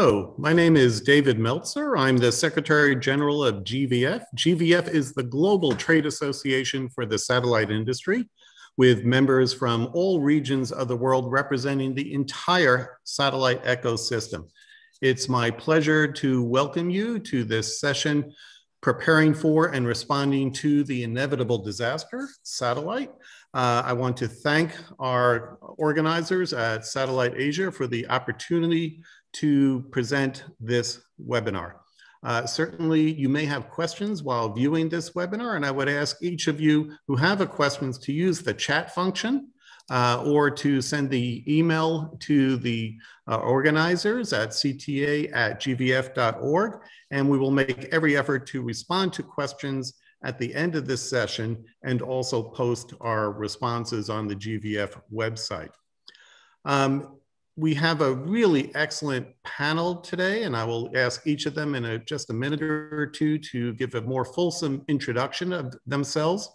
Hello, my name is David Meltzer. I'm the Secretary General of GVF. GVF is the global trade association for the satellite industry, with members from all regions of the world representing the entire satellite ecosystem. It's my pleasure to welcome you to this session, Preparing for and Responding to the Inevitable Disaster, Satellite. I want to thank our organizers at SatelliteAsia for the opportunity to present this webinar. Certainly, you may have questions while viewing this webinar, and I would ask each of you who have a questions to use the chat function or to send the email to the organizers at cta@gvf.org, and we will make every effort to respond to questions at the end of this session and also post our responses on the GVF website. We have a really excellent panel today, and I will ask each of them in just a minute or two to give a more fulsome introduction of themselves.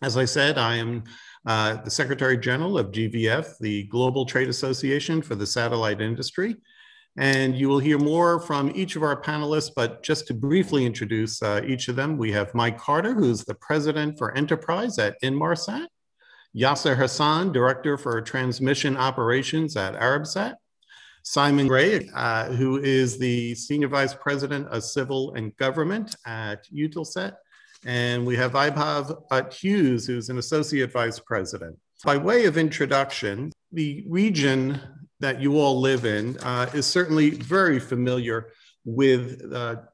As I said, I am the Secretary General of GVF, the Global Trade Association for the Satellite Industry. And you will hear more from each of our panelists, but just to briefly introduce each of them, we have Mike Carter, who's the President for Enterprise at Inmarsat. Yasser Hassan, Director for Transmission Operations at Arabsat. Simon Gray, who is the Senior Vice President of Civil and Government at Eutelsat. And we have Vaibhav Hughes, who's an Associate Vice President. By way of introduction, the region that you all live in is certainly very familiar with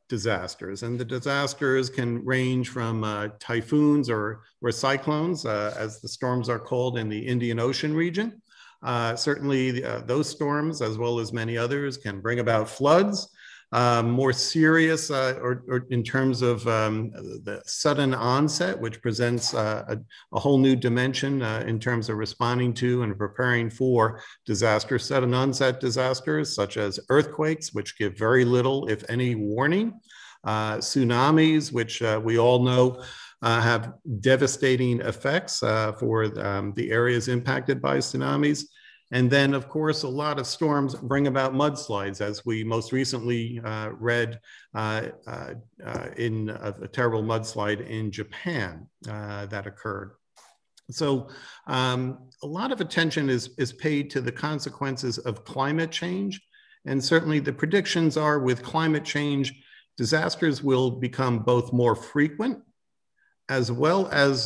disasters. And the disasters can range from typhoons or cyclones, as the storms are called in the Indian Ocean region. Certainly those storms, as well as many others, can bring about floods. More serious or in terms of the sudden onset, which presents a whole new dimension in terms of responding to and preparing for disasters. Sudden onset disasters such as earthquakes, which give very little, if any, warning. Tsunamis, which we all know have devastating effects for the areas impacted by tsunamis. And then, of course, a lot of storms bring about mudslides, as we most recently read in a terrible mudslide in Japan that occurred. So a lot of attention is paid to the consequences of climate change. And certainly the predictions are with climate change, disasters will become both more frequent as well as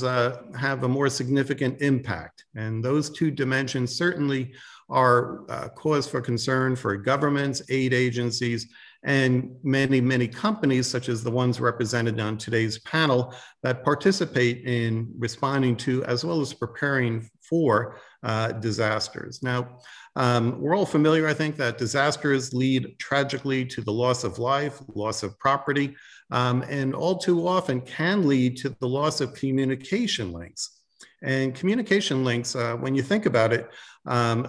have a more significant impact. And those two dimensions certainly are cause for concern for governments, aid agencies, and many, many companies, such as the ones represented on today's panel, that participate in responding to as well as preparing for disasters. Now, we're all familiar, I think, that disasters lead tragically to the loss of life, loss of property, and all too often can lead to the loss of communication links. And communication links, when you think about it,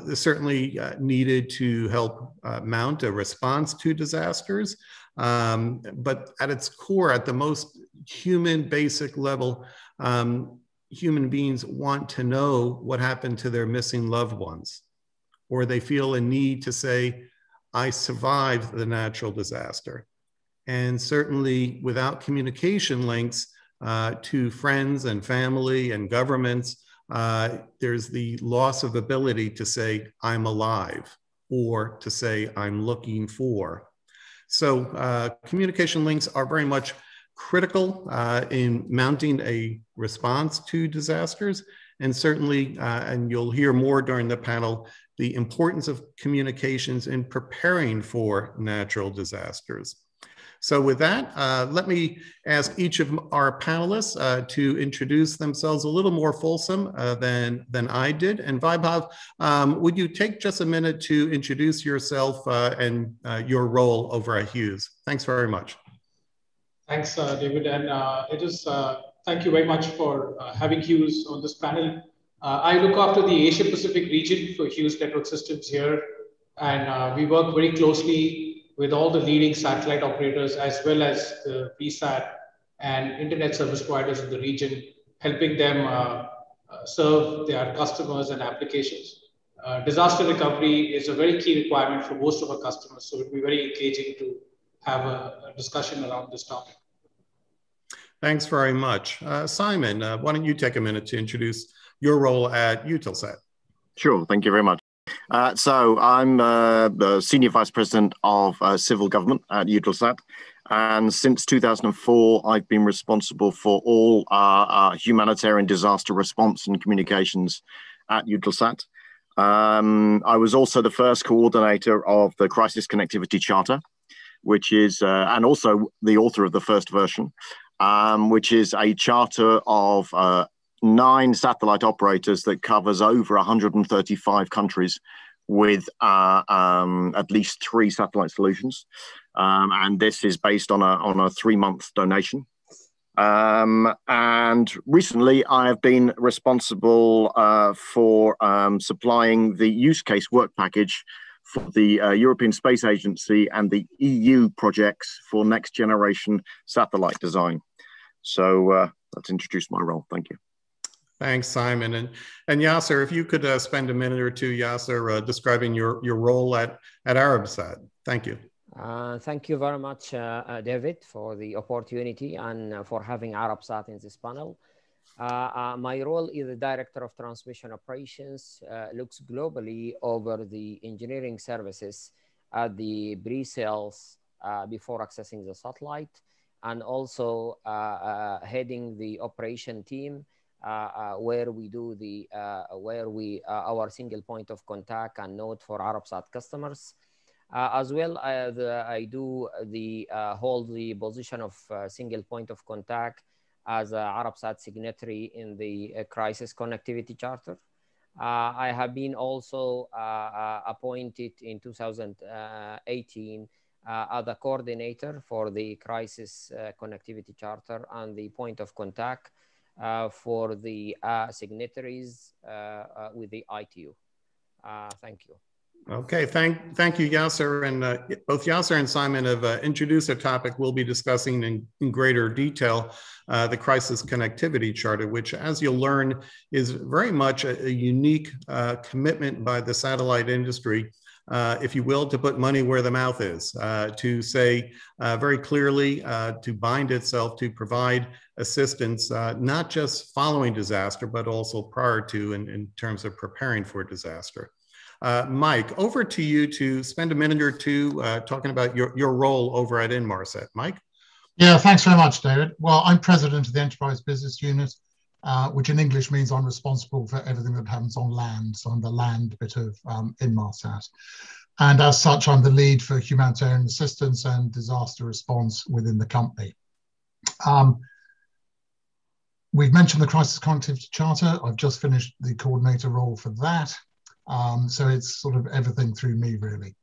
is certainly needed to help mount a response to disasters. But at its core, at the most human basic level, human beings want to know what happened to their missing loved ones, or they feel a need to say, I survived the natural disaster. And certainly without communication links to friends and family and governments, there's the loss of ability to say, I'm alive, or to say, I'm looking for. So communication links are very much critical in mounting a response to disasters. And certainly, and you'll hear more during the panel, the importance of communications in preparing for natural disasters. So with that, let me ask each of our panelists to introduce themselves a little more fulsome than I did. And Vaibhav, would you take just a minute to introduce yourself and your role over at Hughes? Thanks very much. Thanks, David. And thank you very much for having Hughes on this panel. I look after the Asia Pacific region for Hughes Network Systems here. And we work very closely with all the leading satellite operators, as well as the VSAT and internet service providers in the region, helping them serve their customers and applications. disaster recovery is a very key requirement for most of our customers. So it would be very engaging to have a discussion around this topic. Thanks very much. Simon, why don't you take a minute to introduce your role at Eutelsat? Sure, thank you very much. So I'm the Senior Vice President of Civil Government at Eutelsat. And since 2004, I've been responsible for all humanitarian disaster response and communications at Eutelsat. I was also the first coordinator of the Crisis Connectivity Charter, which is, and also the author of the first version, which is a charter of 9 satellite operators that covers over 135 countries with at least 3 satellite solutions. And this is based on a 3-month donation. And recently I have been responsible for supplying the use case work package for the European Space Agency and the EU projects for next generation satellite design. So let's introduce my role. Thank you. Thanks, Simon. And Yasser, if you could spend a minute or two, Yasser, describing your role at Arabsat. Thank you. Thank you very much, David, for the opportunity and for having Arabsat in this panel. My role is the Director of Transmission Operations, looks globally over the engineering services at the pre-sales before accessing the satellite, and also heading the operation team where we do the our single point of contact and node for Arabsat customers. As well as I do hold the position of single point of contact as a Arabsat signatory in the Crisis Connectivity Charter. I have been also appointed in 2018 as a coordinator for the Crisis Connectivity Charter and the point of contact for the signatories with the ITU. Thank you. Okay, thank you, Yasser. And both Yasser and Simon have introduced a topic we'll be discussing in greater detail, the Crisis Connectivity Charter, which, as you'll learn, is very much a unique commitment by the satellite industry, if you will, to put money where the mouth is, to say very clearly, to bind itself to provide assistance, not just following disaster, but also prior to in terms of preparing for disaster. Mike, over to you to spend a minute or two talking about your role over at Inmarsat. Mike? Yeah, thanks very much, David. Well, I'm president of the Enterprise Business Unit, which in English means I'm responsible for everything that happens on land. So I'm the land bit of Inmarsat. And as such, I'm the lead for humanitarian assistance and disaster response within the company. We've mentioned the Crisis Connectivity Charter. I've just finished the coordinator role for that. So it's sort of everything through me, really.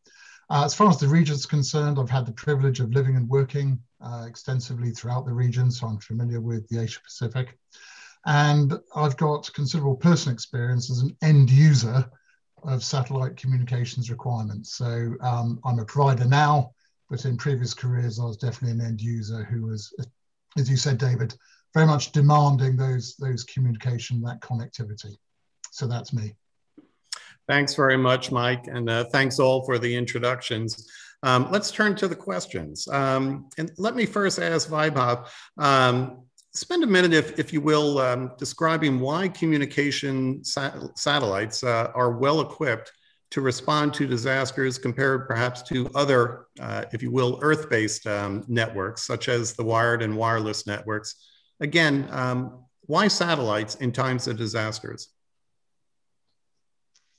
As far as the region's concerned, I've had the privilege of living and working extensively throughout the region, so I'm familiar with the Asia Pacific. And I've got considerable personal experience as an end user of satellite communications requirements. So I'm a provider now, but in previous careers, I was definitely an end user who was, as you said, David, very much demanding those communication, that connectivity. So that's me. Thanks very much, Mike, and thanks all for the introductions. Let's turn to the questions. And let me first ask Vaibhav, spend a minute, if you will, describing why communication satellites are well equipped to respond to disasters compared perhaps to other, if you will, Earth-based networks, such as the wired and wireless networks. Again, why satellites in times of disasters?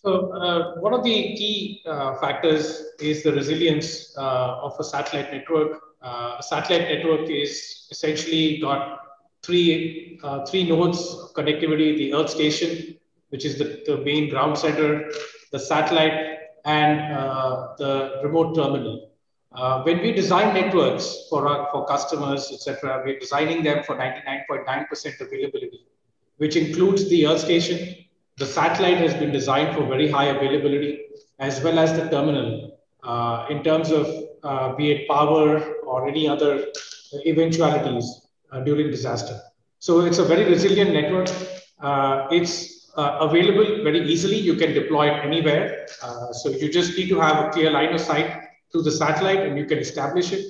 So one of the key factors is the resilience of a satellite network. A satellite network is essentially got three nodes of connectivity: the Earth station, which is the main ground center, the satellite, and the remote terminal. When we design networks for customers, etc., we're designing them for 99.9% availability, which includes the Earth station. The satellite has been designed for very high availability, as well as the terminal, in terms of be it power or any other eventualities during disaster. So it's a very resilient network. It's available very easily. You can deploy it anywhere. So you just need to have a clear line of sight through the satellite and you can establish it.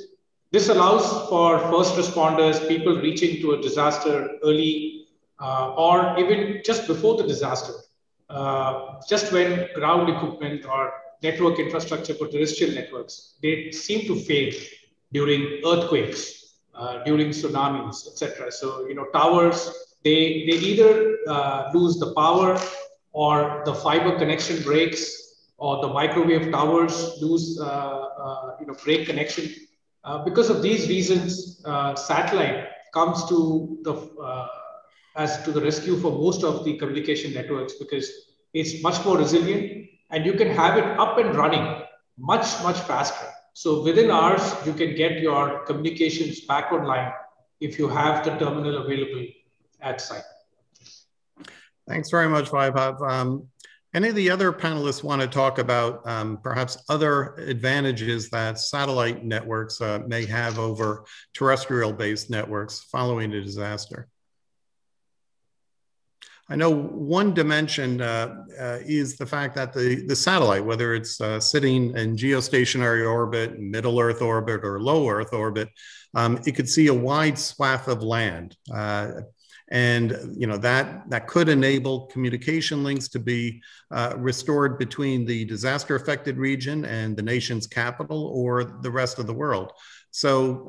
This allows for first responders, people reaching to a disaster early or even just before the disaster, just when ground equipment or network infrastructure for terrestrial networks, they seem to fail during earthquakes, during tsunamis, etc. So, towers, they either lose the power or the fiber connection breaks or the microwave towers lose, break connection. Because of these reasons, satellite comes to the rescue for most of the communication networks because it's much more resilient and you can have it up and running much faster. So within hours, you can get your communications back online if you have the terminal available at site. Thanks very much, Vaibhav. Any of the other panelists want to talk about perhaps other advantages that satellite networks may have over terrestrial-based networks following a disaster? I know one dimension is the fact that the satellite, whether it's sitting in geostationary orbit, middle Earth orbit, or low Earth orbit, it could see a wide swath of land. And that could enable communication links to be restored between the disaster affected region and the nation's capital or the rest of the world. So,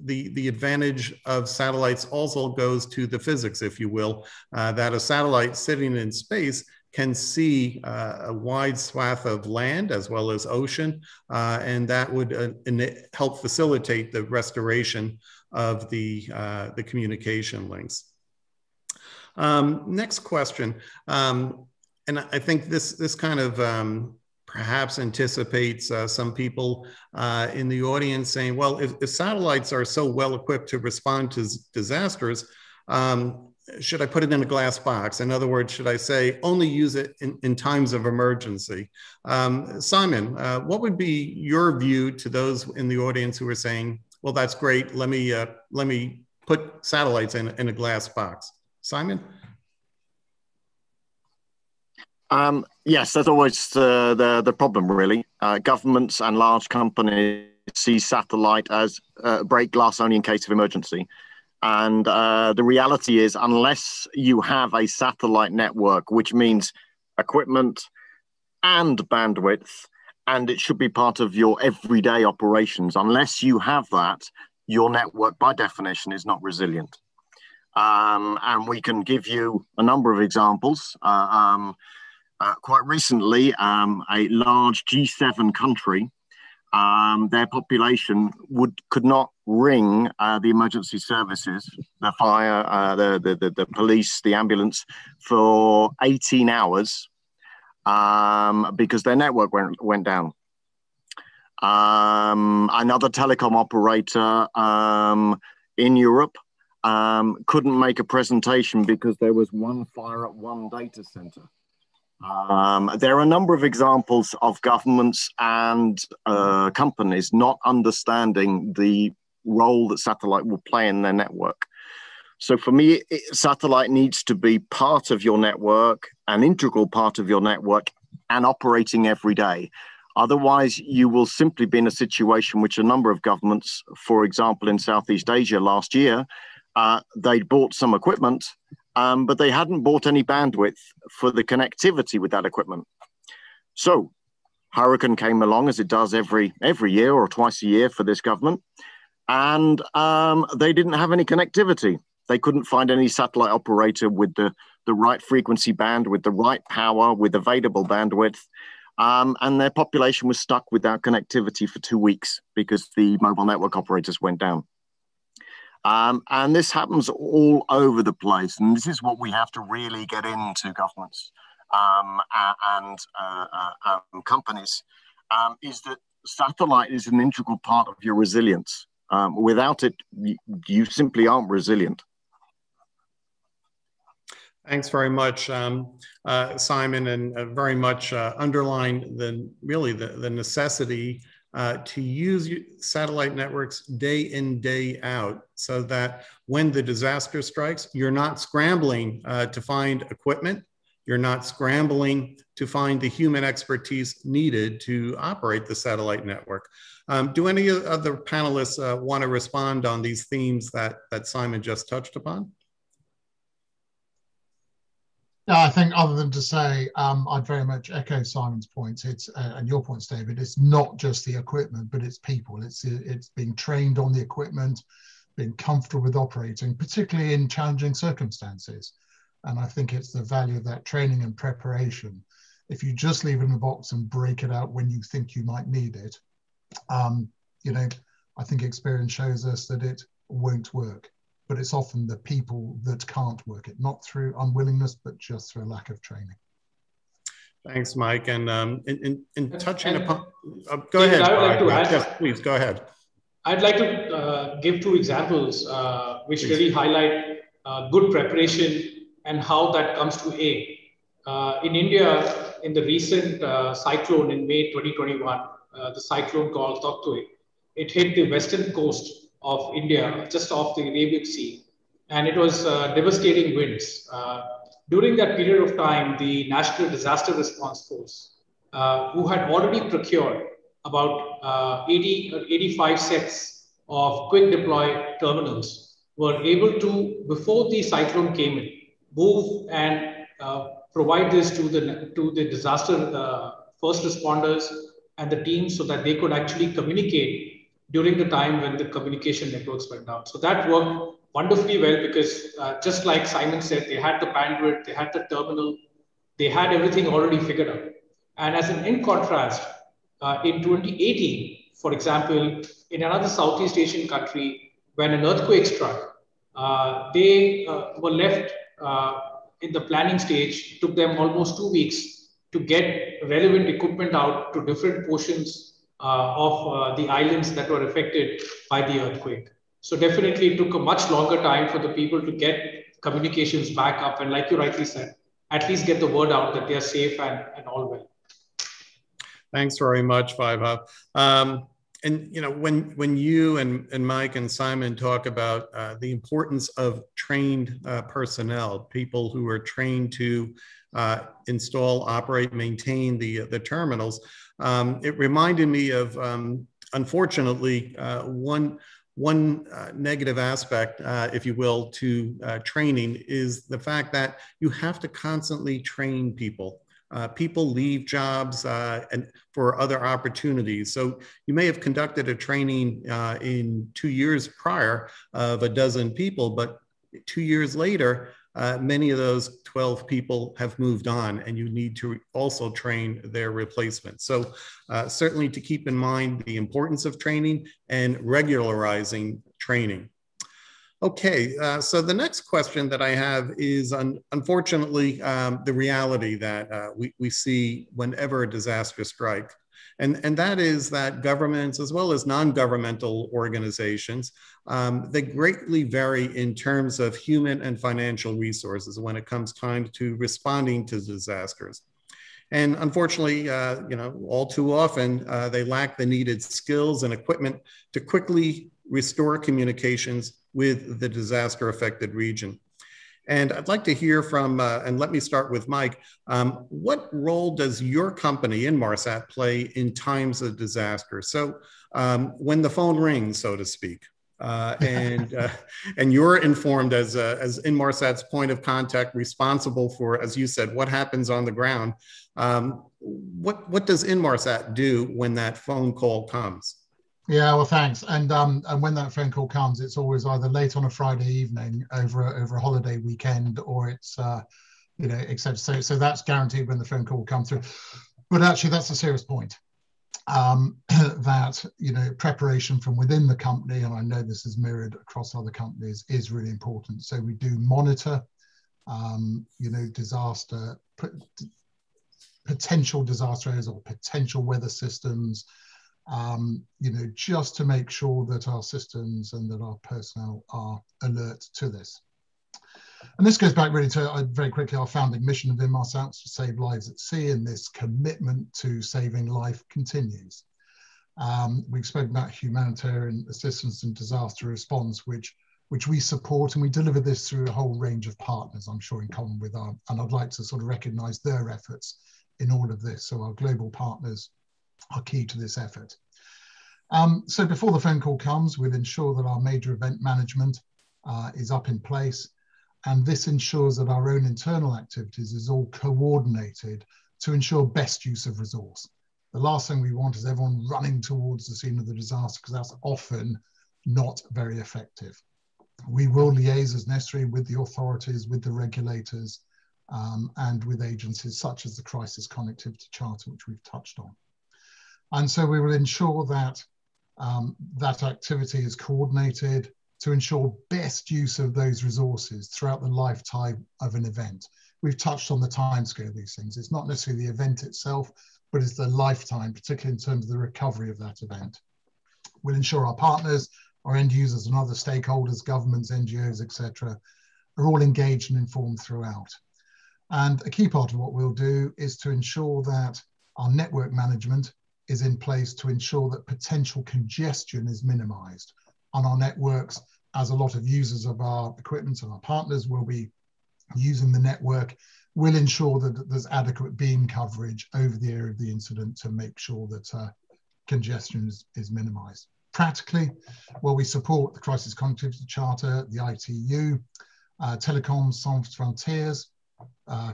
the advantage of satellites also goes to the physics, if you will, that a satellite sitting in space can see a wide swath of land as well as ocean, and that would help facilitate the restoration of the communication links. Next question, and I think this kind of perhaps anticipates some people in the audience saying, well, if satellites are so well equipped to respond to disasters, should I put it in a glass box? In other words, should I say only use it in times of emergency? Simon, what would be your view to those in the audience who are saying, well, that's great, let me put satellites in a glass box? Simon? Yes, that's always the problem, really. Governments and large companies see satellite as break glass only in case of emergency. And the reality is, unless you have a satellite network, which means equipment and bandwidth, and it should be part of your everyday operations, unless you have that, your network by definition is not resilient. And we can give you a number of examples. Quite recently, a large G7 country, their population could not ring the emergency services, the fire, the police, the ambulance for 18 hours because their network went down. Another telecom operator in Europe couldn't make a presentation because there was one fire at one data center. There are a number of examples of governments and companies not understanding the role that satellite will play in their network. So for me, satellite needs to be part of your network, an integral part of your network, and operating every day. Otherwise, you will simply be in a situation which a number of governments, for example, in Southeast Asia last year, they bought some equipment, but they hadn't bought any bandwidth for the connectivity with that equipment. So hurricane came along, as it does every year or twice a year for this government, and they didn't have any connectivity. They couldn't find any satellite operator with the right frequency band, with the right power, with available bandwidth, and their population was stuck without connectivity for 2 weeks because the mobile network operators went down. And this happens all over the place. And this is what we have to really get into, governments and companies, is that satellite is an integral part of your resilience. Without it, you simply aren't resilient. Thanks very much, Simon, and very much underline the necessity to use satellite networks day in, day out, so that when the disaster strikes, you're not scrambling to find equipment You're not scrambling to find the human expertise needed to operate the satellite network. Do any of the panelists want to respond on these themes that Simon just touched upon? Yeah, I think other than to say, I'd very much echo Simon's points. It's and your points, David. It's not just the equipment, but it's people. It's being trained on the equipment, being comfortable with operating, particularly in challenging circumstances. And I think it's the value of that training and preparation. If you just leave it in a box and break it out when you think you might need it, you know, I think experience shows us that it won't work. But it's often the people that can't work it, not through unwillingness, but just through a lack of training. Thanks, Mike. And in touching upon, go ahead. I would like to add. Yes, please go ahead. I'd like to give two examples which really highlight good preparation and how that comes to aid. In India, in the recent cyclone in May 2021, the cyclone called Toktoy, it hit the western coast of India, just off the Arabian Sea, and it was devastating winds. During that period of time, the National Disaster Response Force, who had already procured about 80 or 85 sets of quick deploy terminals, were able to, before the cyclone came in, move and provide this to the disaster first responders and the teams so that they could actually communicate during the time when the communication networks went down. So that worked wonderfully well because just like Simon said, they had the bandwidth, they had the terminal, they had everything already figured out. And as an in contrast, in 2018, for example, in another Southeast Asian country, when an earthquake struck, they were left in the planning stage. It took them almost 2 weeks to get relevant equipment out to different portions of the islands that were affected by the earthquake. So definitely it took a much longer time for the people to get communications back up. And like you rightly said, at least get the word out that they are safe and all well. Thanks very much, Vaibhav. And you know, when you and Mike and Simon talk about the importance of trained personnel, people who are trained to install, operate, maintain the terminals, it reminded me of, unfortunately, one negative aspect, if you will, to training is the fact that you have to constantly train people. People leave jobs and for other opportunities. So you may have conducted a training in 2 years prior of a dozen people, but 2 years later, many of those 12 people have moved on and you need to also train their replacement. So certainly to keep in mind the importance of training and regularizing training. Okay, so the next question that I have is, unfortunately, the reality that we see whenever a disaster strikes. And that is that governments, as well as non-governmental organizations, they greatly vary in terms of human and financial resources when it comes time to responding to disasters. And unfortunately, you know, all too often, they lack the needed skills and equipment to quickly restore communications with the disaster affected region. And I'd like to hear from, and let me start with Mike, what role does your company, Inmarsat, play in times of disaster? So when the phone rings, so to speak, and you're informed as Inmarsat's point of contact responsible for, as you said, what happens on the ground, what does Inmarsat do when that phone call comes? Yeah, well, thanks. And when that phone call comes, it's always either late on a Friday evening over a holiday weekend, or it's you know, except so that's guaranteed when the phone call comes through. But actually, that's a serious point. That, you know, preparation from within the company, and I know this is mirrored across other companies, is really important. So we do monitor, you know, potential disaster areas or potential weather systems. You know, just to make sure that our systems and that our personnel are alert to this. And this goes back really to, very quickly, our founding mission of Inmarsat, to save lives at sea, and this commitment to saving life continues. We've spoken about humanitarian assistance and disaster response, which which we support, and we deliver this through a whole range of partners, I'm sure, in common with our, and I'd like to sort of recognize their efforts in all of this. So our global partners are key to this effort. So before the phone call comes, we'll ensure that our major event management is up in place. And this ensures that our own internal activities is all coordinated to ensure best use of resource. The last thing we want is everyone running towards the scene of the disaster, because that's often not very effective. We will liaise as necessary with the authorities, with the regulators, and with agencies such as the Crisis Connectivity Charter, which we've touched on. And so we will ensure that that activity is coordinated to ensure best use of those resources throughout the lifetime of an event. We've touched on the timescale of these things. It's not necessarily the event itself, but it's the lifetime, particularly in terms of the recovery of that event. We'll ensure our partners, our end users and other stakeholders, governments, NGOs, etc., are all engaged and informed throughout. And a key part of what we'll do is to ensure that our network management is in place to ensure that potential congestion is minimized on our networks, as a lot of users of our equipment and our partners will be using the network. We'll ensure that there's adequate beam coverage over the area of the incident to make sure that congestion is minimized. Practically, well, we support the Crisis Connectivity Charter, the ITU, Telecoms Sans Frontières,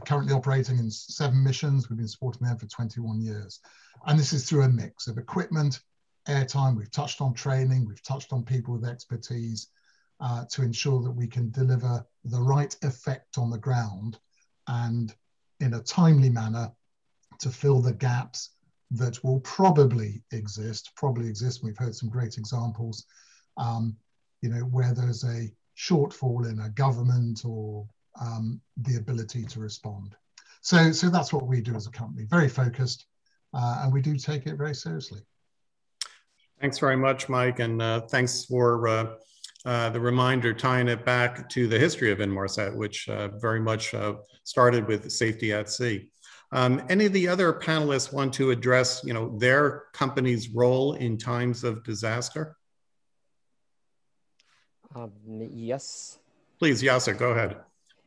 currently operating in 7 missions. We've been supporting them for 21 years. And this is through a mix of equipment, airtime, we've touched on training, we've touched on people with expertise to ensure that we can deliver the right effect on the ground and in a timely manner to fill the gaps that will probably exist. We've heard some great examples, you know, where there's a shortfall in a government or the ability to respond. So that's what we do as a company, very focused, and we do take it very seriously. Thanks very much, Mike, and thanks for the reminder, tying it back to the history of Inmarsat, which very much started with safety at sea. Any of the other panelists want to address, you know, their company's role in times of disaster? Yes. Please, Yasser, go ahead.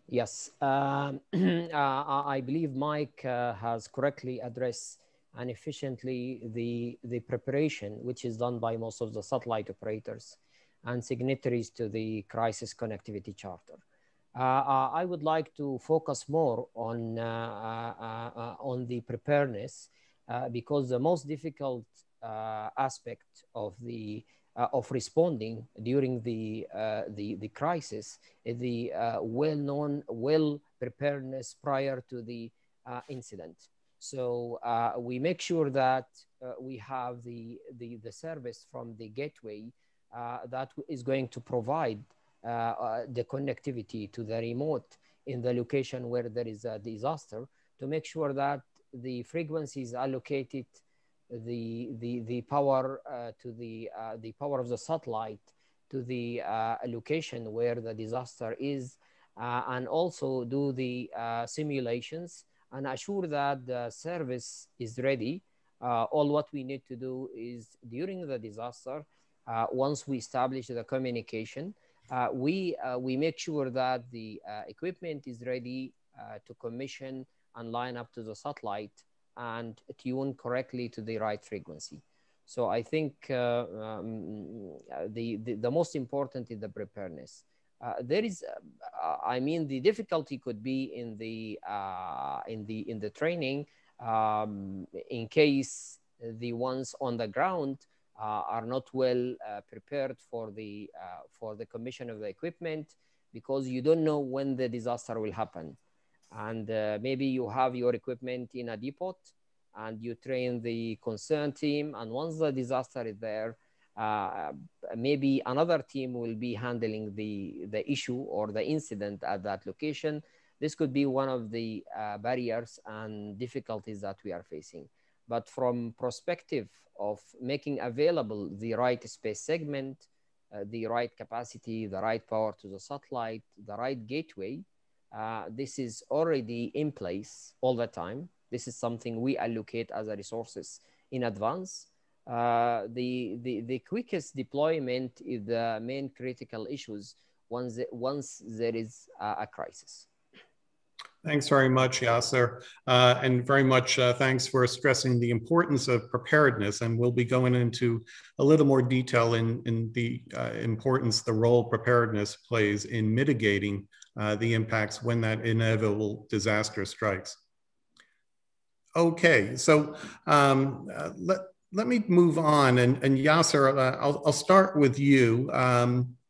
Yes, I believe Mike has correctly addressed and efficiently the preparation, which is done by most of the satellite operators and signatories to the Crisis Connectivity Charter. I would like to focus more on the preparedness because the most difficult aspect of responding during the crisis is the well-known preparedness prior to the incident. So we make sure that we have the service from the gateway that is going to provide the connectivity to the remote in the location where there is a disaster, to make sure that the frequencies allocated the power to the power of the satellite to the location where the disaster is, and also do the simulations and assure that the service is ready. All what we need to do is during the disaster, once we establish the communication, we make sure that the equipment is ready to commission and line up to the satellite and tune correctly to the right frequency. So I think the most important is the preparedness. There is, I mean, the difficulty could be in the training in case the ones on the ground are not well prepared for the commission of the equipment, because you don't know when the disaster will happen. And maybe you have your equipment in a depot and you train the concerned team, and once the disaster is there, maybe another team will be handling the issue or the incident at that location. This could be one of the barriers and difficulties that we are facing. But from perspective of making available the right space segment, the right capacity, the right power to the satellite, the right gateway, this is already in place all the time. This is something we allocate as a resources in advance. The quickest deployment is the main critical issues once there is a crisis. Thanks very much, Yasser. And very much thanks for stressing the importance of preparedness. And we'll be going into a little more detail in the importance, the role preparedness plays in mitigating the impacts when that inevitable disaster strikes. Okay, so let me move on. And Yasser, I'll start with you.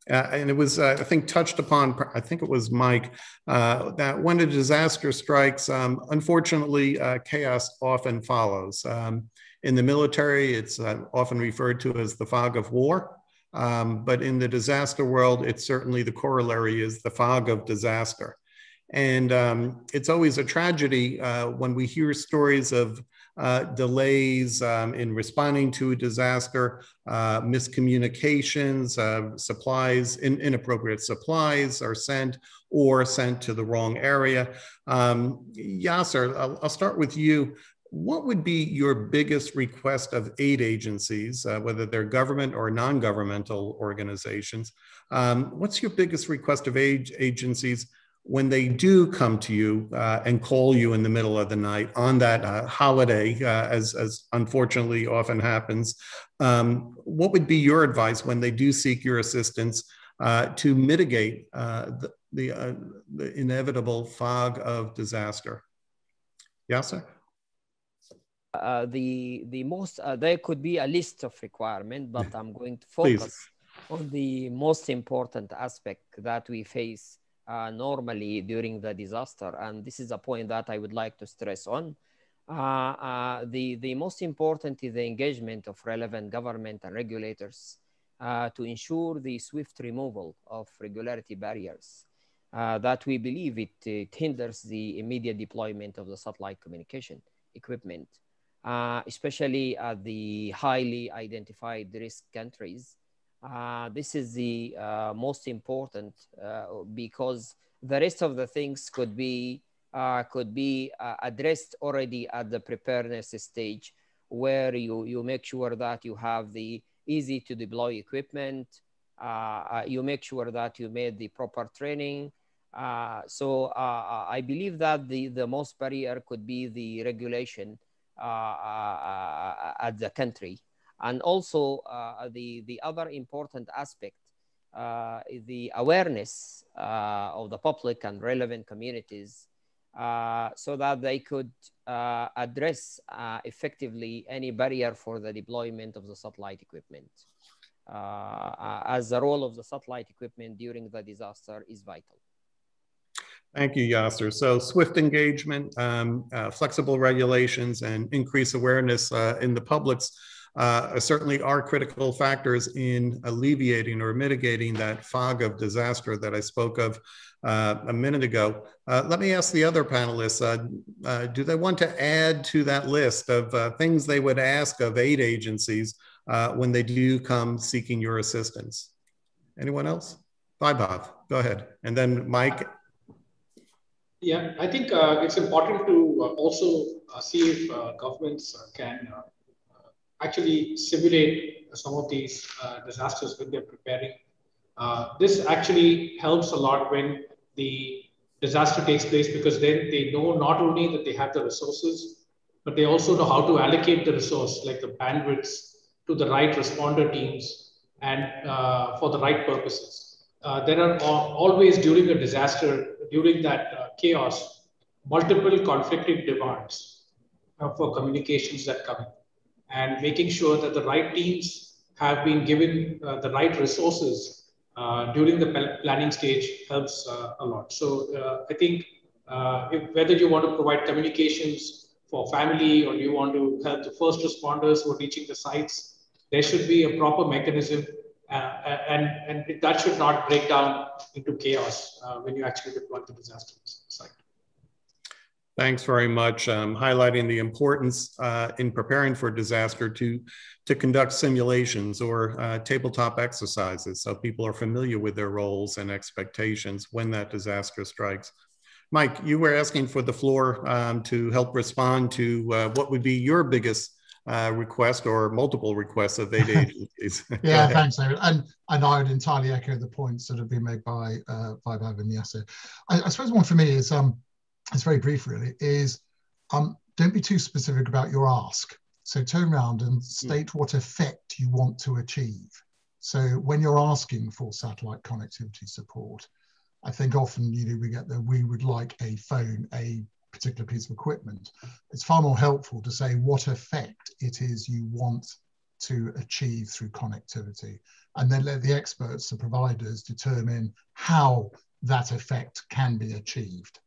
And it was, I think, touched upon, I think it was Mike, that when a disaster strikes, unfortunately, chaos often follows. In the military, it's often referred to as the fog of war. But in the disaster world, it's certainly the corollary is the fog of disaster. And it's always a tragedy when we hear stories of delays in responding to a disaster, miscommunications, supplies, inappropriate supplies are sent or sent to the wrong area. Yasser, I'll start with you. What would be your biggest request of aid agencies, whether they're government or non-governmental organizations? What's your biggest request of aid agencies when they do come to you and call you in the middle of the night on that holiday, as unfortunately often happens? What would be your advice when they do seek your assistance to mitigate the inevitable fog of disaster? Yasser? There could be a list of requirements, but I'm going to focus on the most important aspect that we face normally during the disaster. And this is a point that I would like to stress on. The most important is the engagement of relevant government and regulators to ensure the swift removal of regularity barriers that we believe it hinders the immediate deployment of the satellite communication equipment, especially at the highly identified risk countries. This is the most important because the rest of the things could be addressed already at the preparedness stage, where you make sure that you have the easy to deploy equipment, you make sure that you made the proper training. So I believe that the most barrier could be the regulation at the country. And also the other important aspect is the awareness of the public and relevant communities so that they could address effectively any barrier for the deployment of the satellite equipment, as the role of the satellite equipment during the disaster is vital. Thank you, Yasser. So swift engagement, flexible regulations, and increased awareness in the public's certainly are critical factors in alleviating or mitigating that fog of disaster that I spoke of a minute ago. Let me ask the other panelists, do they want to add to that list of things they would ask of aid agencies when they do come seeking your assistance? Anyone else? Vaibhav, go ahead. And then Mike. Yeah, I think it's important to also see if governments can actually simulate some of these disasters when they're preparing. This actually helps a lot when the disaster takes place, because then they know not only that they have the resources, but they also know how to allocate the resource, like the bandwidths, to the right responder teams and for the right purposes. There are always, during a disaster, during that chaos, multiple conflicting demands for communications that come in. And making sure that the right teams have been given the right resources during the planning stage helps a lot. So I think whether you want to provide communications for family or you want to help the first responders who are reaching the sites, there should be a proper mechanism and that should not break down into chaos when you actually deploy the disaster site. Thanks very much. Highlighting the importance in preparing for disaster to conduct simulations or tabletop exercises so people are familiar with their roles and expectations when that disaster strikes. Mike, you were asking for the floor to help respond to what would be your biggest request or multiple requests of aid agencies. Yeah, thanks, David. And I would entirely echo the points that have been made by Bob and Yasser. I suppose one for me is, it's very brief really, is don't be too specific about your ask. So turn around and state what effect you want to achieve. So when you're asking for satellite connectivity support, I think often we get that we would like a phone, a particular piece of equipment. It's far more helpful to say what effect it is you want to achieve through connectivity, and then let the experts, the providers, determine how that effect can be achieved.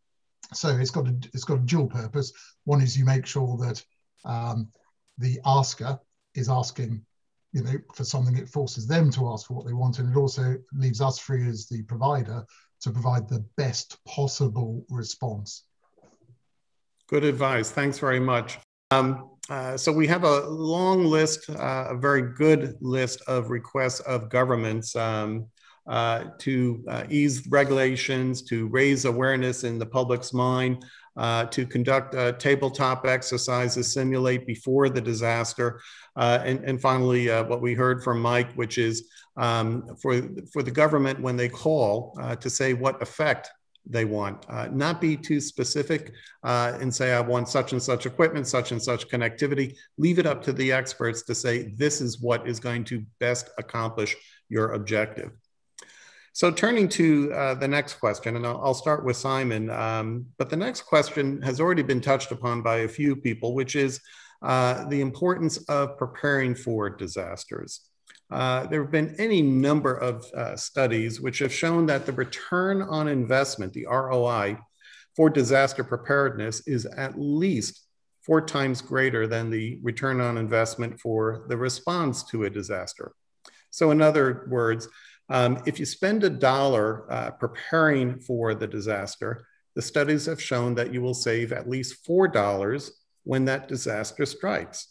So it's got a dual purpose. One is you make sure that the asker is asking, for something. It forces them to ask for what they want, and it also leaves us free as the provider to provide the best possible response. Good advice. Thanks very much. So we have a long list, a very good list of requests of governments to ease regulations, to raise awareness in the public's mind, to conduct tabletop exercises, simulate before the disaster, and finally, what we heard from Mike, which is for the government when they call to say what effect they want, not be too specific and say, I want such and such equipment, such and such connectivity. Leave it up to the experts to say, this is what is going to best accomplish your objective. So turning to the next question, and I'll start with Simon, but the next question has already been touched upon by a few people, which is the importance of preparing for disasters. There have been any number of studies which have shown that the return on investment, the ROI, for disaster preparedness is at least 4 times greater than the return on investment for the response to a disaster. So in other words, if you spend $1 preparing for the disaster, the studies have shown that you will save at least $4 when that disaster strikes.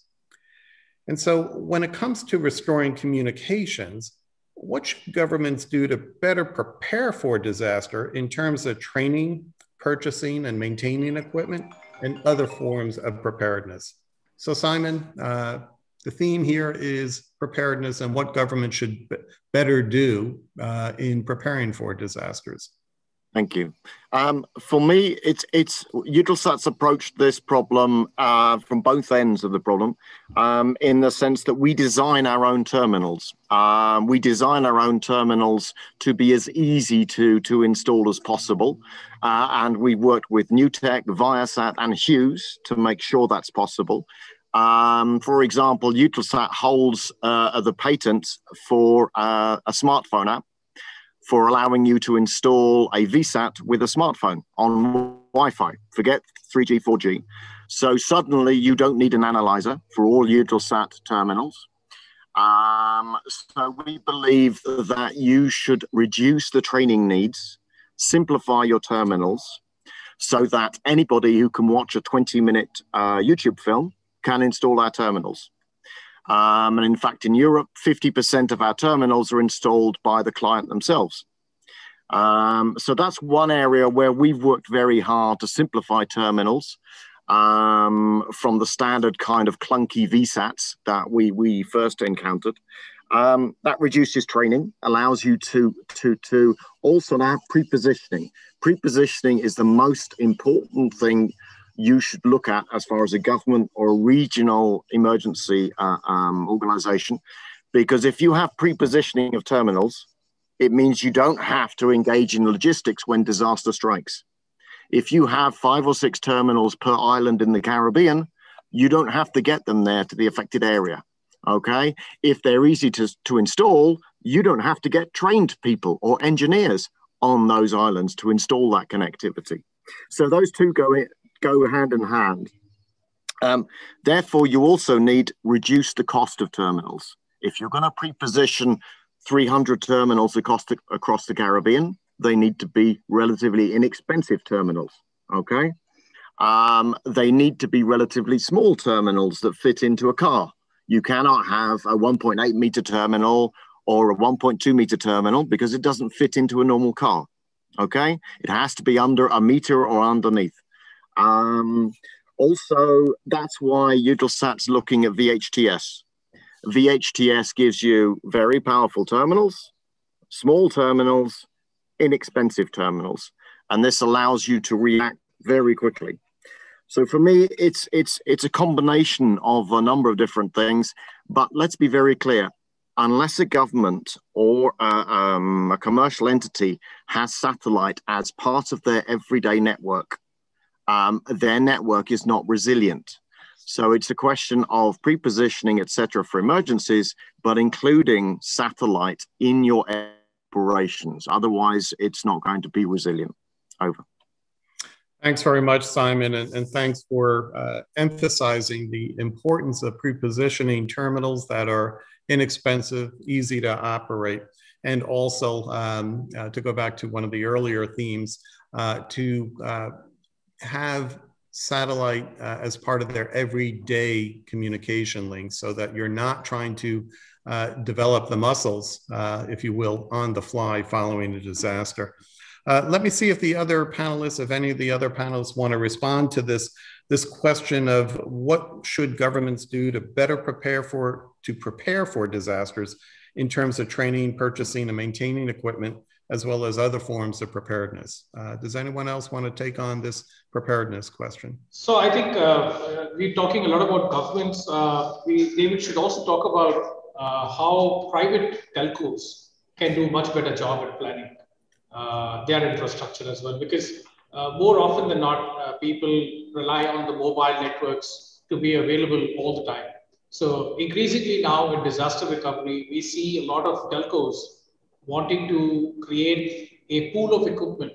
And so when it comes to restoring communications, what should governments do to better prepare for disaster in terms of training, purchasing, and maintaining equipment, and other forms of preparedness? So Simon, the theme here is preparedness and what government should better do in preparing for disasters. Thank you. For me, it's Eutelsat's approached this problem from both ends of the problem, in the sense that we design our own terminals. We design our own terminals to be as easy to install as possible, and we worked with Newtech, Viasat, and Hughes to make sure that's possible. For example, Eutelsat holds the patent for a smartphone app for allowing you to install a VSAT with a smartphone on Wi-Fi. Forget 3G, 4G. So suddenly you don't need an analyzer for all Eutelsat terminals. So we believe that you should reduce the training needs, simplify your terminals, so that anybody who can watch a 20-minute YouTube film can install our terminals. And in fact, in Europe, 50% of our terminals are installed by the client themselves. So that's one area where we've worked very hard to simplify terminals from the standard kind of clunky VSATs that we first encountered. That reduces training, allows you to also have pre-positioning. Pre-positioning is the most important thing you should look at as far as a government or a regional emergency organization, because if you have pre-positioning of terminals, it means you don't have to engage in logistics when disaster strikes. If you have 5 or 6 terminals per island in the Caribbean, you don't have to get them there to the affected area, okay? If they're easy to install, you don't have to get trained people or engineers on those islands to install that connectivity. So those two go hand in hand. Therefore, you also need reduce the cost of terminals. If you're going to pre-position 300 terminals across the Caribbean, they need to be relatively inexpensive terminals, okay? They need to be relatively small terminals that fit into a car. You cannot have a 1.8 meter terminal or a 1.2 meter terminal because it doesn't fit into a normal car, okay? It has to be under a meter or underneath. Also, that's why Eutelsat's looking at VHTS. VHTS gives you very powerful terminals, small terminals, inexpensive terminals, and this allows you to react very quickly. So for me, it's a combination of a number of different things, but let's be very clear. Unless a government or a commercial entity has satellite as part of their everyday network, their network is not resilient. So it's a question of pre-positioning, etc., for emergencies, but including satellite in your operations. Otherwise, it's not going to be resilient. Over. Thanks very much, Simon, and thanks for emphasizing the importance of pre-positioning terminals that are inexpensive, easy to operate, and also to go back to one of the earlier themes, to have satellite as part of their everyday communication links, so that you're not trying to develop the muscles, if you will, on the fly following a disaster. Let me see if the other panelists, if any of the other panelists want to respond to this question of what should governments do to better prepare for disasters in terms of training, purchasing, and maintaining equipment, as well as other forms of preparedness. Does anyone else want to take on this preparedness question? So I think we're talking a lot about governments. David should also talk about how private telcos can do a much better job at planning their infrastructure as well, because more often than not, people rely on the mobile networks to be available all the time. So increasingly now in disaster recovery, we see a lot of telcos wanting to create a pool of equipment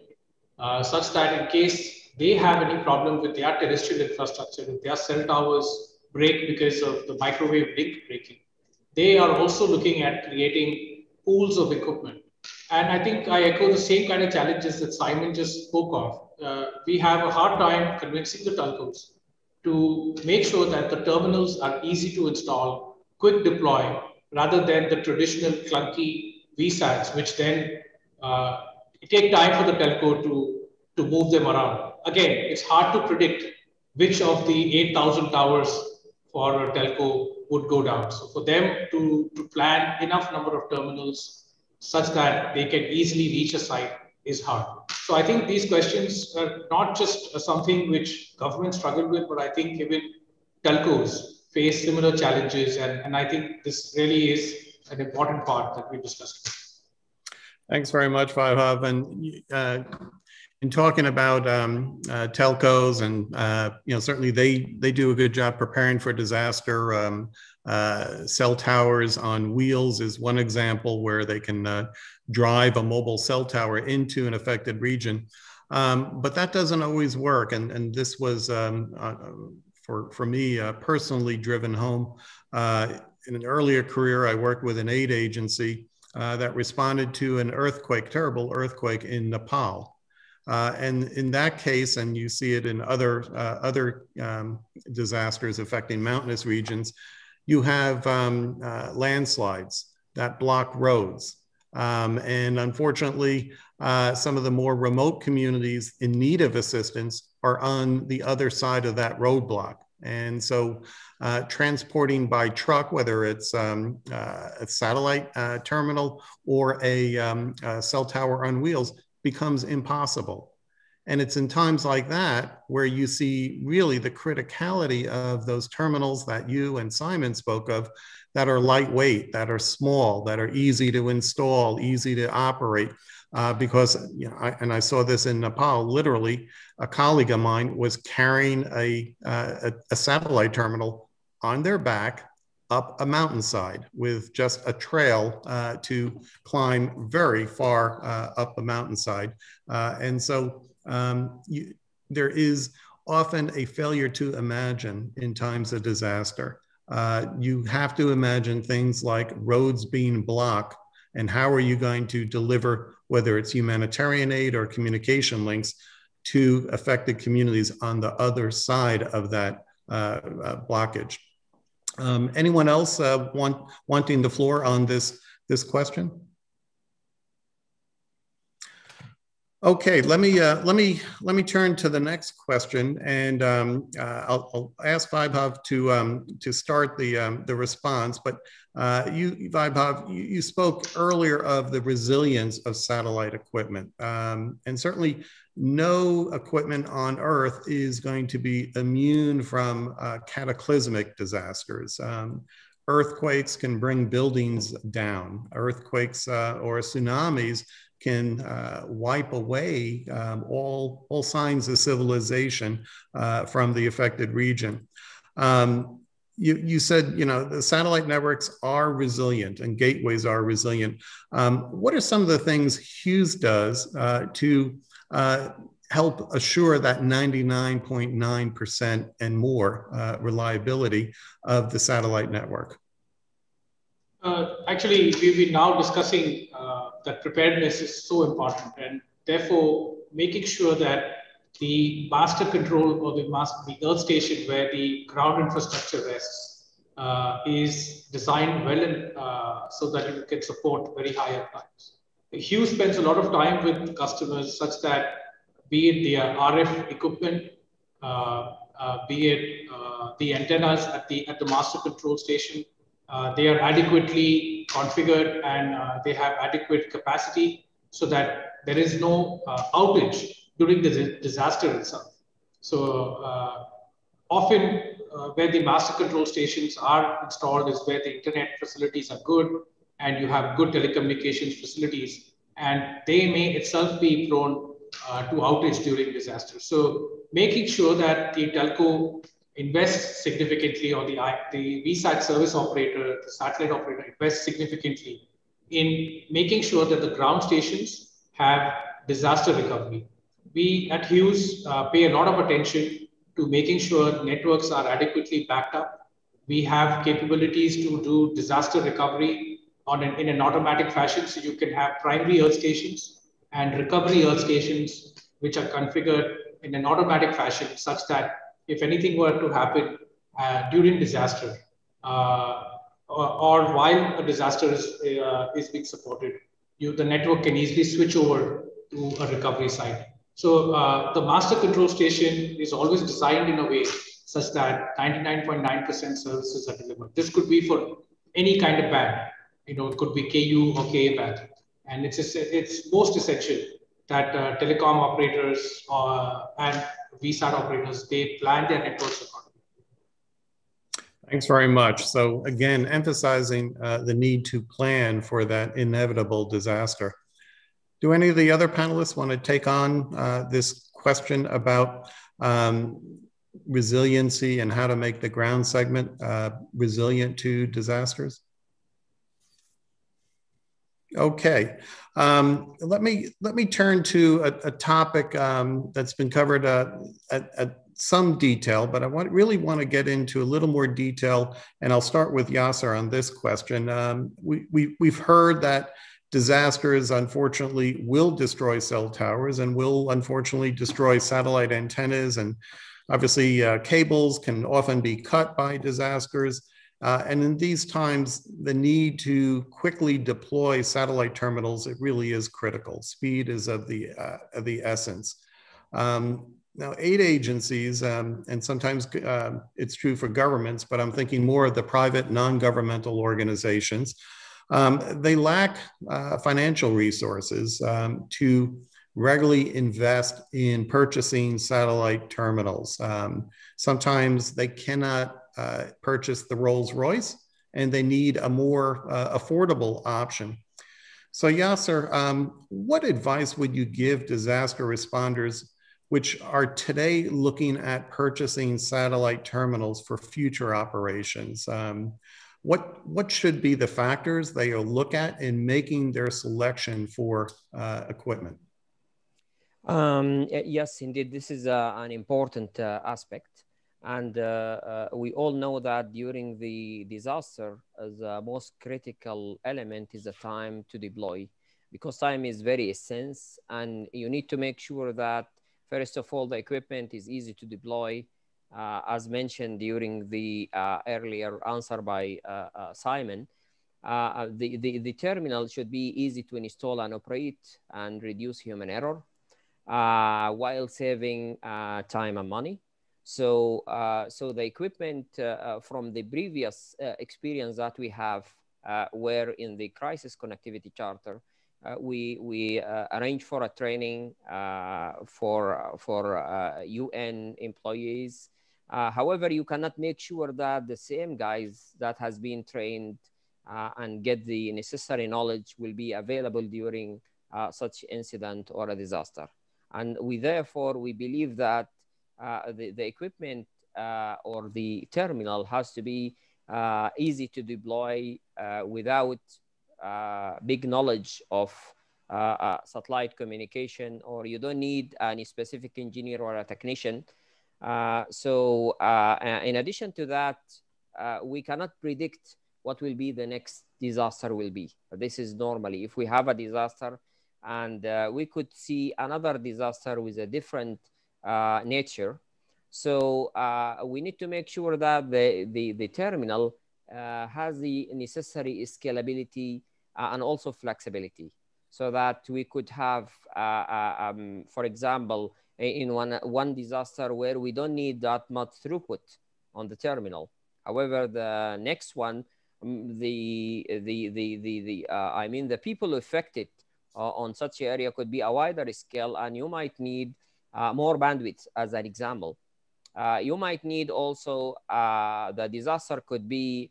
such that in case they have any problem with their terrestrial infrastructure, if their cell towers break because of the microwave link breaking, they are also looking at creating pools of equipment. And I think I echo the same kind of challenges that Simon just spoke of. We have a hard time convincing the telcos to make sure that the terminals are easy to install, quick deploy, rather than the traditional clunky VSATs, which then take time for the telco to move them around. Again, it's hard to predict which of the 8,000 towers for a telco would go down. So for them to plan enough number of terminals such that they can easily reach a site is hard. So I think these questions are not just something which governments struggle with, but I think even telcos face similar challenges. And I think this really is an important part that we discussed. Thanks very much, Vaibhav. And in talking about telcos, and certainly they do a good job preparing for disaster. Cell towers on wheels is one example where they can drive a mobile cell tower into an affected region. But that doesn't always work. And this was, for me, personally driven home. In an earlier career, I worked with an aid agency that responded to an earthquake, terrible earthquake in Nepal. And in that case, and you see it in other disasters affecting mountainous regions, you have landslides that block roads. And unfortunately, some of the more remote communities in need of assistance are on the other side of that roadblock. And so transporting by truck, whether it's a satellite terminal or a cell tower on wheels, becomes impossible. And it's in times like that where you see really the criticality of those terminals that you and Simon spoke of, that are lightweight, that are small, that are easy to install, easy to operate. Because, I saw this in Nepal, literally, a colleague of mine was carrying a satellite terminal on their back up a mountainside with just a trail to climb very far up the mountainside. And so there is often a failure to imagine in times of disaster. You have to imagine things like roads being blocked, and how are you going to deliver, whether it's humanitarian aid or communication links, to affected communities on the other side of that blockage. Anyone else wanting the floor on this question? Okay, let me turn to the next question, and I'll ask Vaibhav to start the response. But you, Vaibhav, you spoke earlier of the resilience of satellite equipment, and certainly no equipment on Earth is going to be immune from cataclysmic disasters. Earthquakes can bring buildings down. Earthquakes or tsunamis can wipe away all signs of civilization from the affected region. You said, you know, the satellite networks are resilient and gateways are resilient. What are some of the things Hughes does to help assure that 99.9% and more reliability of the satellite network? Actually, we've been now discussing that preparedness is so important, and therefore making sure that the master control or the earth station where the ground infrastructure rests is designed well and so that it can support very high uptimes. Hughes spends a lot of time with customers such that be it the RF equipment, be it the antennas at the master control station, they are adequately configured and they have adequate capacity so that there is no outage during the disaster itself. So often where the master control stations are installed is where the internet facilities are good and you have good telecommunications facilities, and they may itself be prone to outage during disaster. So making sure that the telco invests significantly, or the VSAT service operator, the satellite operator invests significantly in making sure that the ground stations have disaster recovery. We at Hughes pay a lot of attention to making sure networks are adequately backed up. We have capabilities to do disaster recovery in an automatic fashion. So you can have primary earth stations and recovery earth stations, which are configured in an automatic fashion such that if anything were to happen during disaster or while a disaster is being supported, the network can easily switch over to a recovery site. So the master control station is always designed in a way such that 99.9% services are delivered. This could be for any kind of band. You know, it could be KU or KA band. And it's most essential that telecom operators and VSAT operators, they plan their networks accordingly. Thanks very much. So again, emphasizing the need to plan for that inevitable disaster. Do any of the other panelists want to take on this question about resiliency and how to make the ground segment resilient to disasters? Okay, let me turn to a topic that's been covered at some detail, but I really want to get into a little more detail, and I'll start with Yasser on this question. We've heard that disasters, unfortunately, will destroy cell towers and will unfortunately destroy satellite antennas, and obviously cables can often be cut by disasters. And in these times, the need to quickly deploy satellite terminals, it really is critical. Speed is of the essence. Now, aid agencies, and sometimes it's true for governments, but I'm thinking more of the private non-governmental organizations, they lack financial resources to regularly invest in purchasing satellite terminals. Sometimes they cannot purchase the Rolls-Royce, and they need a more affordable option. So Yasser, what advice would you give disaster responders which are today looking at purchasing satellite terminals for future operations? What should be the factors they will look at in making their selection for equipment? Yes, indeed, this is an important aspect. And we all know that during the disaster, the most critical element is the time to deploy, because time is very essential, and you need to make sure that, first of all, the equipment is easy to deploy. As mentioned during the earlier answer by Simon, the terminal should be easy to install and operate and reduce human error. while saving time and money. So, so the equipment from the previous experience that we have, where in the crisis connectivity charter, we arrange for a training for UN employees. However, you cannot make sure that the same guys that has been trained and get the necessary knowledge will be available during such incident or a disaster. And we therefore, we believe that the equipment or the terminal has to be easy to deploy without big knowledge of satellite communication, or you don't need any specific engineer or a technician. So in addition to that, we cannot predict what will be the next disaster will be. This is normally, if we have a disaster and we could see another disaster with a different nature. So we need to make sure that the terminal has the necessary scalability and also flexibility, so that we could have, for example, in one disaster where we don't need that much throughput on the terminal. However, the next one, I mean, the people affected on such area could be a wider scale, and you might need more bandwidth, as an example. You might need also, the disaster could be,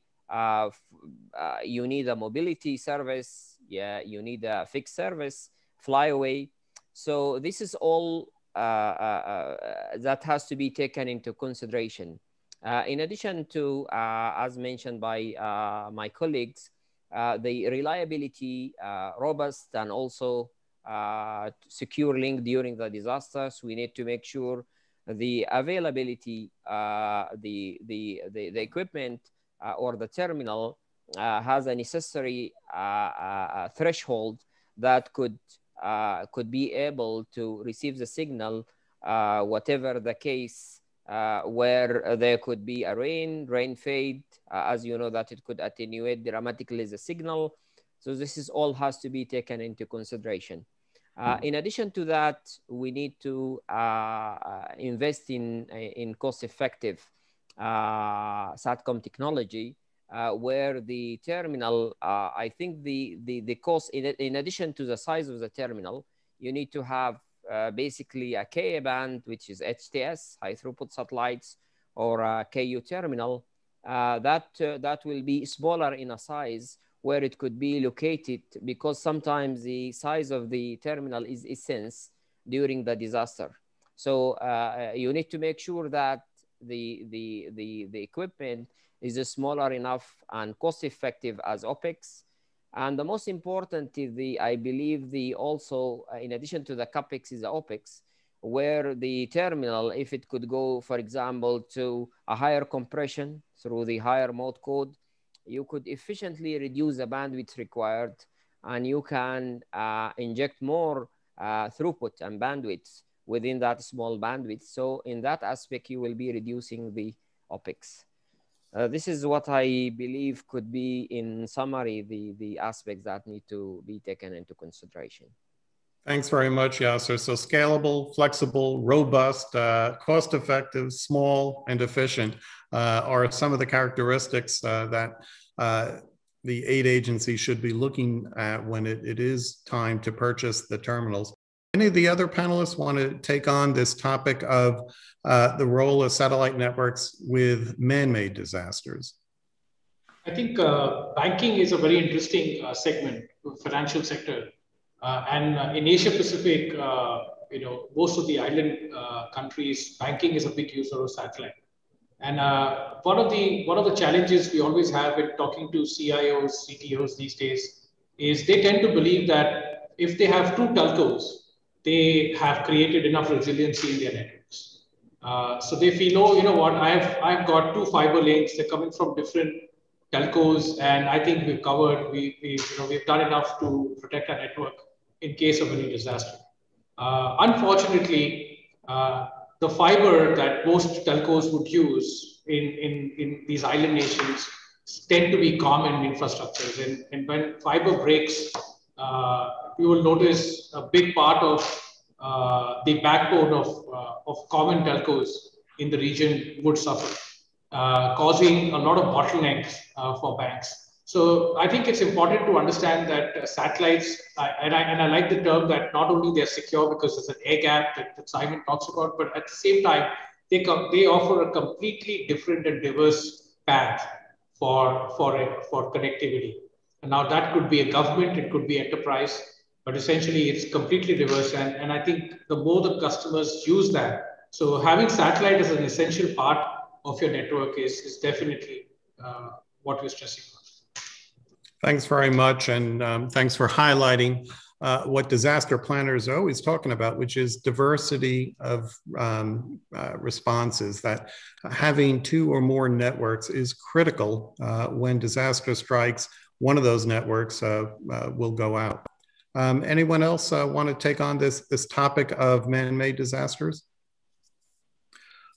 you need a mobility service, yeah, you need a fixed service, flyaway. So this is all that has to be taken into consideration. In addition to, as mentioned by my colleagues, the reliability, robust and also secure link during the disasters. We need to make sure the availability, the equipment or the terminal has a necessary threshold that could be able to receive the signal, whatever the case, where there could be a rain fade, as you know, that it could attenuate dramatically the signal. So this is all has to be taken into consideration. In addition to that, we need to invest in cost-effective SATCOM technology, where the terminal, I think the cost, in addition to the size of the terminal, you need to have basically a Ka band, which is HTS, high throughput satellites, or a Ku terminal that will be smaller in a size, where it could be located, because sometimes the size of the terminal is sensed during the disaster. So you need to make sure that the equipment is smaller enough and cost effective as OPEX. And the most important is I believe also, in addition to the CAPEX, is the OPEX, where the terminal, if it could go, for example, to a higher compression through the higher mode code, you could efficiently reduce the bandwidth required, and you can inject more throughput and bandwidth within that small bandwidth. So in that aspect, you will be reducing the OPEX. This is what I believe could be, in summary, the aspects that need to be taken into consideration. Thanks very much, Yasser. So scalable, flexible, robust, cost-effective, small, and efficient are some of the characteristics that the aid agency should be looking at when it is time to purchase the terminals. Any of the other panelists want to take on this topic of the role of satellite networks with man-made disasters? I think banking is a very interesting segment, financial sector. And in Asia Pacific, you know, most of the island countries, banking is a big user of satellite. And one of the challenges we always have in talking to CIOs, CTOs these days is they tend to believe that if they have two telcos, they have created enough resiliency in their networks. So they feel, oh, you know what, I've got two fiber lanes, they're coming from different telcos, and I think we've covered, we've done enough to protect our network in case of any disaster. Unfortunately, the fiber that most telcos would use in these island nations tend to be common infrastructures. And when fiber breaks, you will notice a big part of the backbone of common telcos in the region would suffer, causing a lot of bottlenecks for banks. So I think it's important to understand that satellites, and I like the term that not only they're secure because there's an air gap that Simon talks about, but at the same time, they offer a completely different and diverse path for connectivity. And now that could be a government, it could be enterprise, but essentially it's completely diverse. And I think the more the customers use that, so having satellite as an essential part of your network is definitely what we're stressing on. Thanks very much, and thanks for highlighting what disaster planners are always talking about, which is diversity of responses, that having two or more networks is critical. When disaster strikes, one of those networks will go out. Anyone else want to take on this topic of man-made disasters?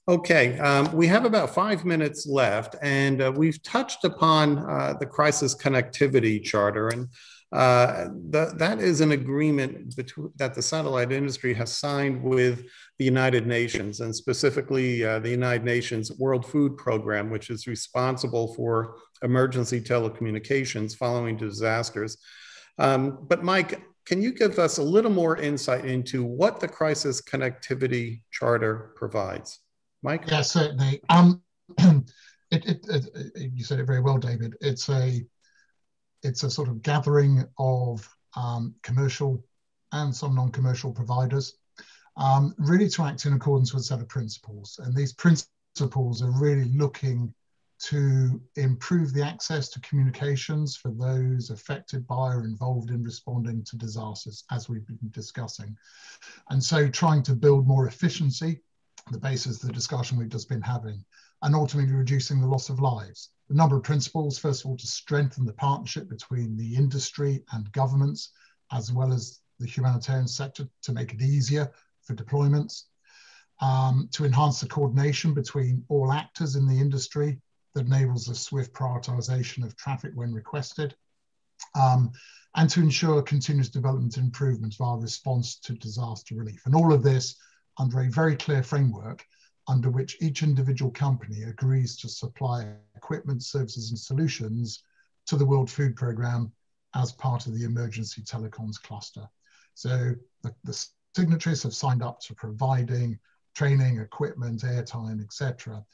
Okay, we have about 5 minutes left, and we've touched upon the Crisis Connectivity Charter, and that is an agreement that the satellite industry has signed with the United Nations, and specifically the United Nations World Food Program, which is responsible for emergency telecommunications following disasters. But Mike, can you give us a little more insight into what the Crisis Connectivity Charter provides? Mike? Yeah, certainly. You said it very well, David. It's a sort of gathering of commercial and some non-commercial providers, really to act in accordance with a set of principles. And these principles are really looking to improve the access to communications for those affected by or involved in responding to disasters, as we've been discussing. And so trying to build more efficiency, the basis of the discussion we've just been having, and ultimately reducing the loss of lives. A number of principles, first of all, to strengthen the partnership between the industry and governments, as well as the humanitarian sector, to make it easier for deployments, to enhance the coordination between all actors in the industry that enables a swift prioritization of traffic when requested, and to ensure continuous development and improvement of our response to disaster relief. And all of this under a very clear framework under which each individual company agrees to supply equipment, services, and solutions to the World Food Programme as part of the emergency telecoms cluster. So the signatories have signed up to providing training, equipment, airtime, etc.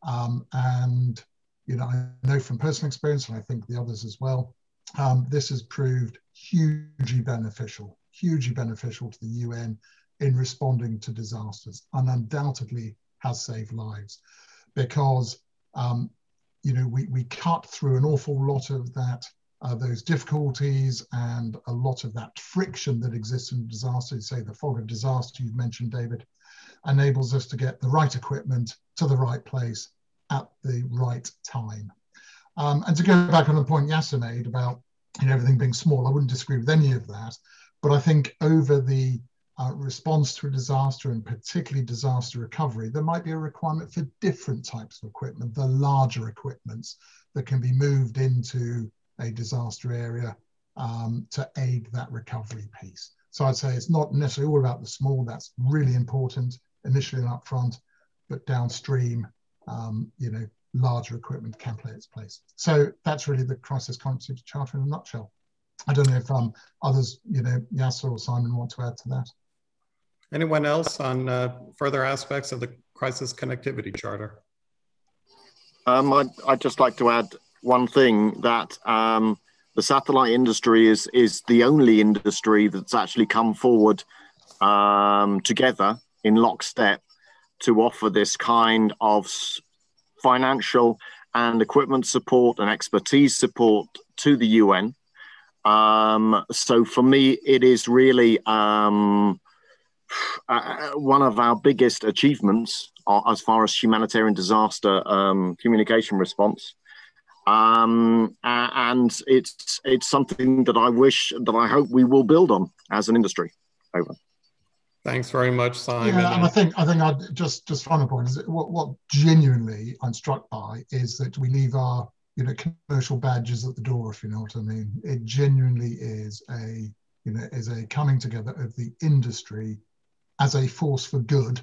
And I know from personal experience, and I think the others as well, this has proved hugely beneficial to the UN in responding to disasters, and undoubtedly has saved lives, because we cut through an awful lot of that, those difficulties and a lot of that friction that exists in disaster. Say the fog of disaster you've mentioned, David, enables us to get the right equipment to the right place at the right time. And to go back on the point Yasser made about everything being small, I wouldn't disagree with any of that, but I think over the response to a disaster, and particularly disaster recovery, there might be a requirement for different types of equipment, the larger equipments that can be moved into a disaster area to aid that recovery piece. So I'd say it's not necessarily all about the small. That's really important initially and upfront, but downstream, larger equipment can play its place. So that's really the Crisis Connectivity Charter in a nutshell. I don't know if others, Yasser or Simon, want to add to that. Anyone else on further aspects of the Crisis Connectivity Charter? I'd just like to add one thing, that the satellite industry is the only industry that's actually come forward together in lockstep to offer this kind of financial and equipment support and expertise support to the UN. So for me, it is really one of our biggest achievements as far as humanitarian disaster communication response. And it's something that I hope we will build on as an industry. Over. Thanks very much, Simon. Yeah, and I think I'd just final point is what genuinely I'm struck by is that we leave our commercial badges at the door, if you know what I mean. It genuinely is a coming together of the industry as a force for good,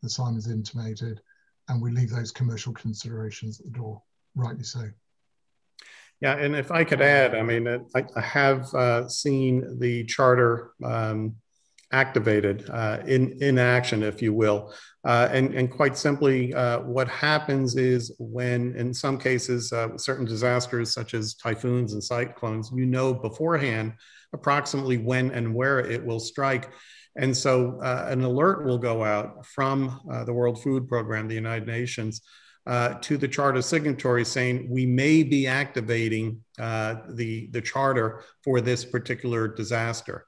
as Simon's intimated, and we leave those commercial considerations at the door, rightly so. Yeah, and if I could add, I mean, I have seen the charter activated in action, if you will. And quite simply, what happens is when, in some cases, certain disasters such as typhoons and cyclones, you know beforehand approximately when and where it will strike. And so an alert will go out from the World Food Program, the United Nations, to the charter signatories saying we may be activating the charter for this particular disaster.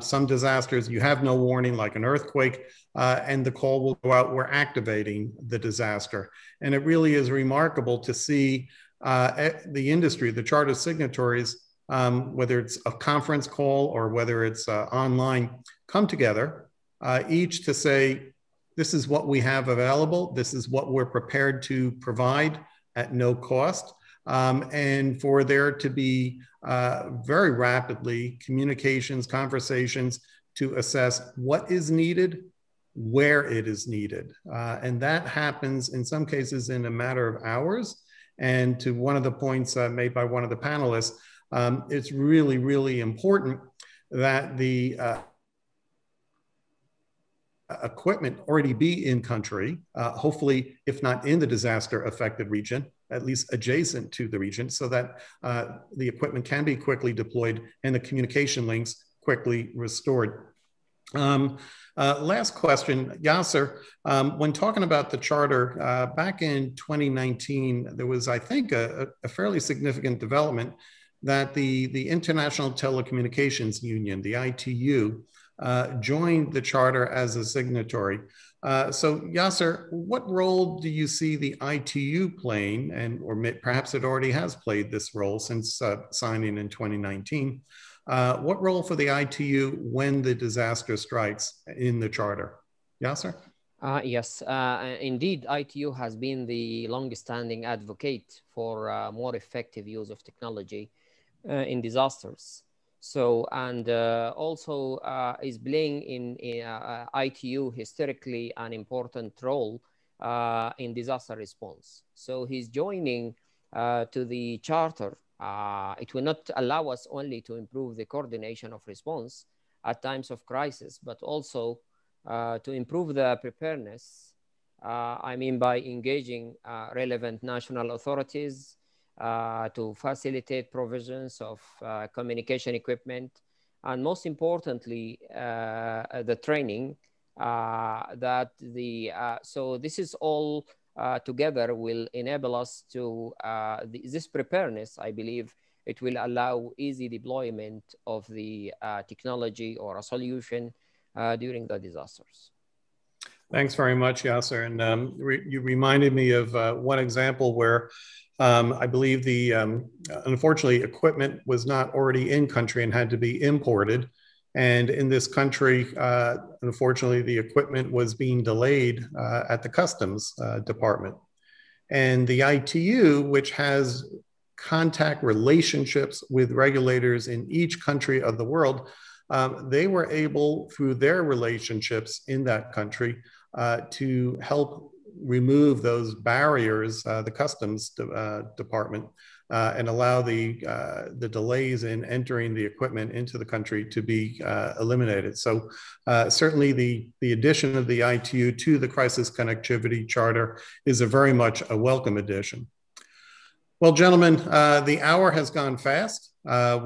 Some disasters you have no warning, like an earthquake, and the call will go out, we're activating the disaster. And it really is remarkable to see the industry, the charter signatories, whether it's a conference call or whether it's online, come together, each to say, this is what we have available. This is what we're prepared to provide at no cost. And for there to be very rapidly communications, conversations to assess what is needed, where it is needed. And that happens in some cases in a matter of hours. And to one of the points made by one of the panelists, it's really, really important that the equipment already be in country, hopefully, if not in the disaster affected region, at least adjacent to the region, so that the equipment can be quickly deployed and the communication links quickly restored. Last question, Yasser, when talking about the charter, back in 2019, there was, I think, a fairly significant development that the International Telecommunications Union, the ITU, joined the charter as a signatory. So Yasser, what role do you see the ITU playing, or perhaps it already has played this role since signing in 2019? What role for the ITU when the disaster strikes in the charter? Yasser? Yes, indeed, ITU has been the longest-standing advocate for more effective use of technology in disasters. So, and also is playing in ITU historically an important role in disaster response. So he's joining to the charter. It will not allow us only to improve the coordination of response at times of crisis, but also to improve the preparedness. I mean, by engaging relevant national authorities, to facilitate provisions of communication equipment, and most importantly, the training that so this is all together will enable us to, this preparedness, I believe, it will allow easy deployment of the technology or a solution during the disasters. Thanks very much, Yasser. And you reminded me of one example where I believe unfortunately, equipment was not already in country and had to be imported. And in this country, unfortunately, the equipment was being delayed at the customs department. And the ITU, which has contact relationships with regulators in each country of the world, they were able, through their relationships in that country, to help remove those barriers, the customs department, and allow the delays in entering the equipment into the country to be eliminated. So certainly the addition of the ITU to the Crisis Connectivity Charter is very much a welcome addition. Well, gentlemen, the hour has gone fast.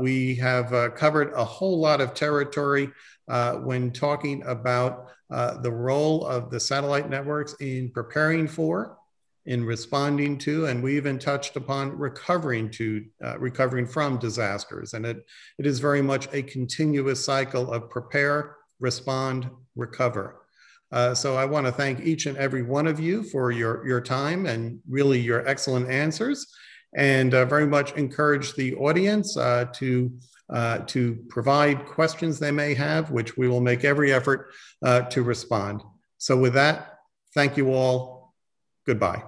We have covered a whole lot of territory when talking about the role of the satellite networks in preparing for, in responding to, and we even touched upon recovering from disasters. And it is very much a continuous cycle of prepare, respond, recover. So I want to thank each and every one of you for your time and really your excellent answers, and very much encourage the audience to provide questions they may have, which we will make every effort to respond. So with that, thank you all. Goodbye.